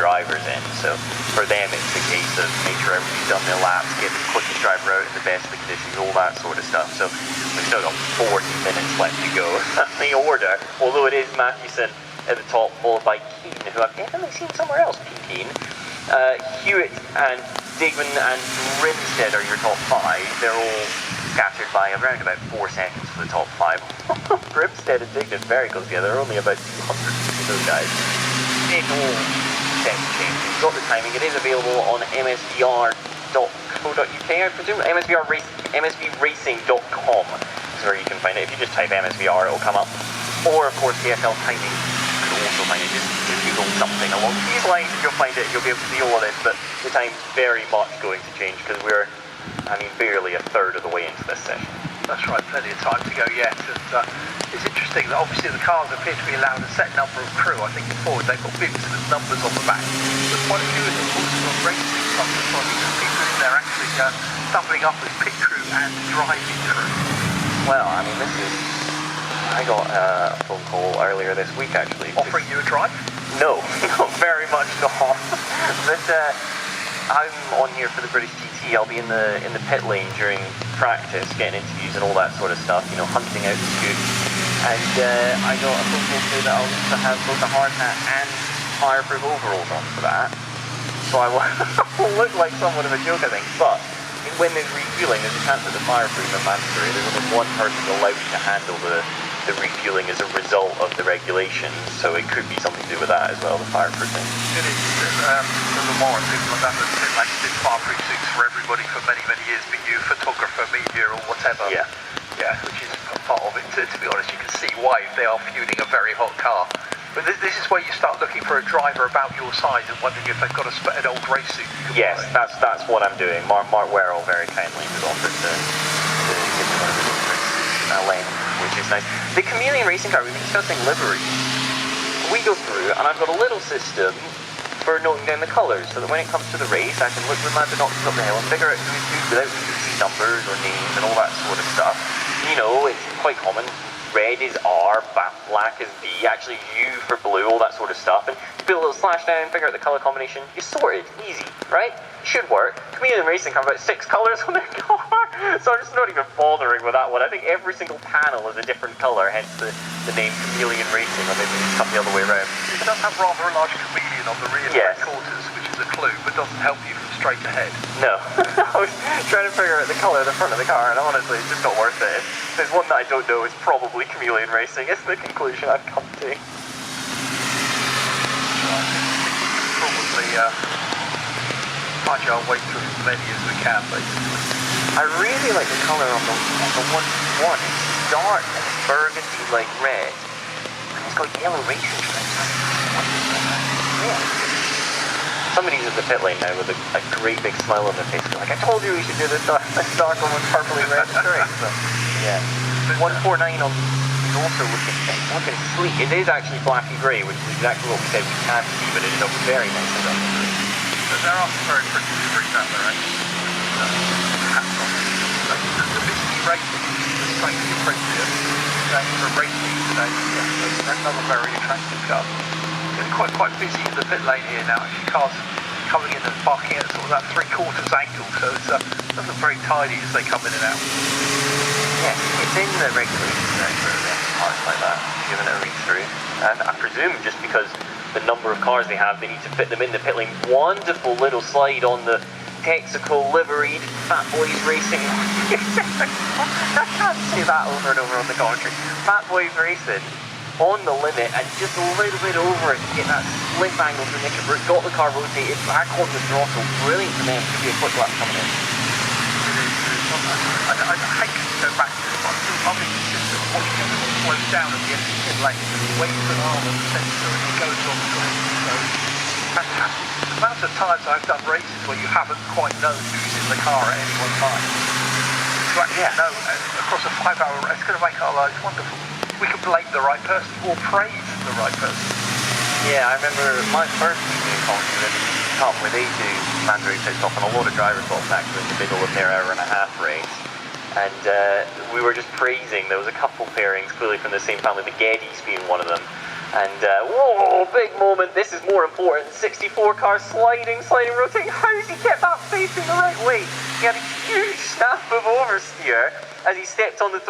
drivers in. So for them, it's a case of make sure everybody's done their laps, get the quickest driver out in the best of the conditions, all that sort of stuff. So we've still got 40 minutes left to go. The order, although it is Matthewson at the top, followed by Keane, who I've definitely seen somewhere else, Keane. Hewitt and Digman and Grimstead are your top 5. They're all scattered by around about 4 seconds for the top 5. Grimstead and Digman very close together. They're only about 200 between those guys. It all set to change. You've got the timing. It is available on msvr.co.uk, I presume. msvracing.com is where you can find it. If you just type MSVR, it'll come up. Or, of course, TFL timing. You can also find it. Just Google something along these lines, you'll find it. You'll be able to see all of this. But the time's very much going to change because we're, barely a third of the way into this session. That's right, plenty of time to go yet. And it's interesting that obviously the cars appear to be allowed a set number of crew. I think forward they've got bibs with numbers on the back. But quite a few of them also got racing numbers on. There's people in there actually doubling up as pit crew and driving crew. Well, this is... I got a phone call earlier this week actually. Offering you a drive? No, very much not. But I'm on here for the British GT. I'll be in the pit lane during practice, getting interviews and all that sort of stuff, hunting out the scoop. And I got a phone call saying that I'll need to have both a hard hat and fireproof overalls on for that. So I will look like somewhat of a joke, I think. But when there's refueling, there's a chance that the fireproof are mandatory. There's only one person allowed to handle the refueling as a result of the regulations, so it could be something to do with that as well, the fireproofing. It is. The Le Mans and things like that, they've like did fireproof suits for everybody for many, many years, be you photographer, media or whatever. Yeah. Yeah, which is part of it, to be honest. You can see why if they are fueling a very hot car. But this is where you start looking for a driver about your size and wondering if they've got an old race suit. Yes, that's what I'm doing. Mark Werrell very kindly has offered to give me one of the race suits lane, which is nice. The Chameleon racing car, we've been discussing livery. We go through, and I've got a little system for noting down the colours, so that when it comes to the race, I can look with my binoculars up the hill and figure out who's who without needing to see numbers or names and all that sort of stuff. It's quite common. Red is R, black is B, actually U for blue, all that sort of stuff. And you put a little slash down, figure out the colour combination, you're sorted, easy, right? Should work. Chameleon Racing have about 6 colours on their car, so I'm just not even bothering with that one. I think every single panel is a different colour, hence the name Chameleon Racing, or maybe it's come the other way around. It does have rather a large chameleon on the rear front quarters, which is a clue, but doesn't help you from straight ahead. No. I was trying to figure out the colour of the front of the car, and honestly, it's just not worth it. There's one that I don't know, it's probably Chameleon Racing. It's the conclusion I've come to. Probably fudge our way through as many as we can, basically. I really like the colour on the 1-1. It's dark and it's burgundy like red, and it's got yellow racing stripes. Yeah. Somebody's at the pit lane now with a great big smile on their face. Like, I told you we should do this dark one with purpley red stripes. So, yeah. 149 on is also looking sleek. It is actually blacky grey, which is exactly what we said we can't see, but it looks very nice and done. But there are some very pretty streets out there, actually. Hats on. The Misty Racing is the slightly appropriate name for a race team today. Yeah, another very attractive car. It's quite busy in the pit lane here now. Actually, cars coming in and parking at sort of that 3/4 angle, so it doesn't look very tidy as they come in and out. Yes, it's in the regulations now for cars like that, giving it a read through. And I presume just because the number of cars they have, they need to fit them in the pit lane. Wonderful little slide on the Texaco liveried Fat Boys Racing. I can't say that over and over on the commentary. Fat Boys Racing on the limit and just a little bit over it to get that slip angle for Nick Brooke. Got the car rotated back on the throttle. Brilliant for them. Could be a quick lap coming in. I hate to go back to this, but I'm still loving the system. Watching everyone slows down at the end of the lane, waves an arm on the sensor and it goes on the grid. So, fantastic. The amount of times I've done races where you haven't quite known who's in the car at any one time. To actually know across a 5-hour race, it's going to make our lives wonderful. We can blame the right person or praise the right person. Yeah, I remember my first weekend in Oulton in the Cup where they do mandatory pit stop and a lot of drivers got back in the middle of their hour-and-a-half race. And we were just praising, there was a couple pairings clearly from the same family, the Geddys being one of them, And, whoa, big moment. This is more important. 64 car sliding, rotating. How has he kept that facing the right way? He had a huge snap of oversteer as he stepped on the